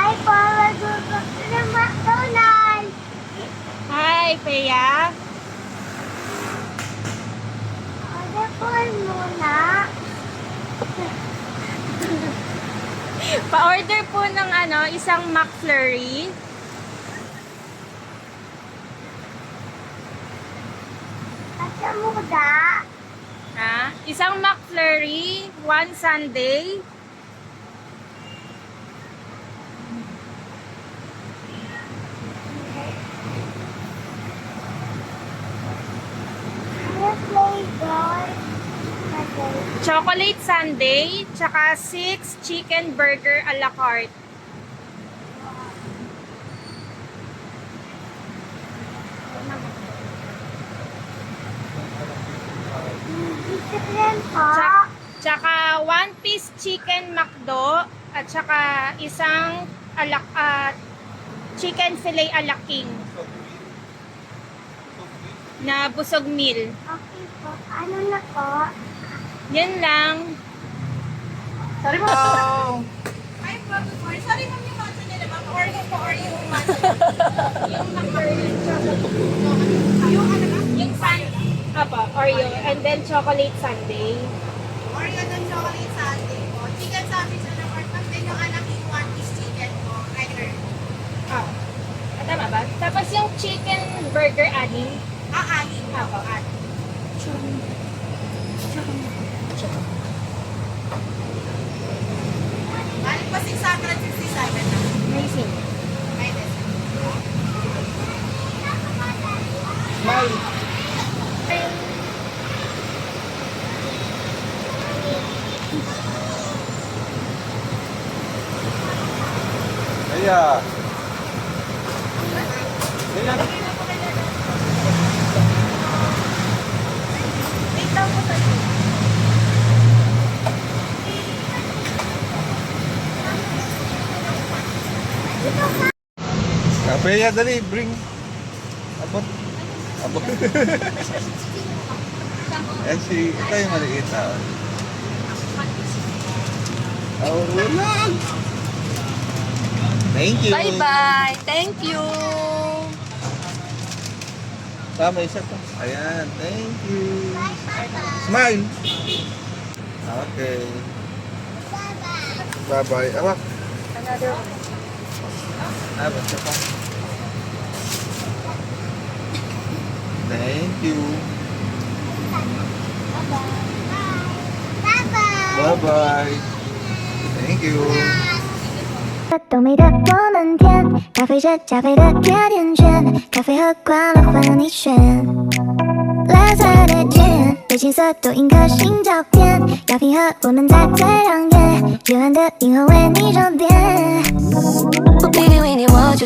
Hi po, magbubukas ng McDonald's. Hi, Peya. Order po muna. Pa-order po ng isang McFlurry. At sa muda. Isang McFlurry, one sundae. Ano flavor? Chocolate sundae, tsaka 6 chicken burger a la carte. Chicken po. Tsaka 1 piece chicken McDo at tsaka isang chicken fillet a la king na busog meal. Okay po. Ano na po? Yan lang. Sorry mo. Oh. Ay, good morning. Sorry ma'am yung matcha nila ma'am. Or yung matcha. Yung McFlurry Yung ano na? yung Oreo and then chocolate sundae. Oreo ng chocolate sundae po. Chicken sandwich na ng order. Then yung anak yung 1 piece chicken po. Regular. Tama ba? Tapos yung chicken burger adding. Aagin po. Apo. Balik pa 667 na. Amazing. Minus. Bye. Iya. Wait lang po tayo. Peya, dali, bring. Abot. Abot. Yan si, ito yung maliit na. Oh, wala. Thank you. Bye-bye. Thank you. Tama, isa pa. Ayan, thank you. Smile. Okay. Bye-bye. Awak. Another. Abot ka pa. Thank you. Bye-bye. Bye-bye. Thank you. 都美的我们甜，咖啡是加菲的甜甜圈，咖啡喝惯了换你选。蓝色的天，被青色多印颗心照片，要平和我们在最亮眼，幽暗的银河为你装点。我比你为你，我就是。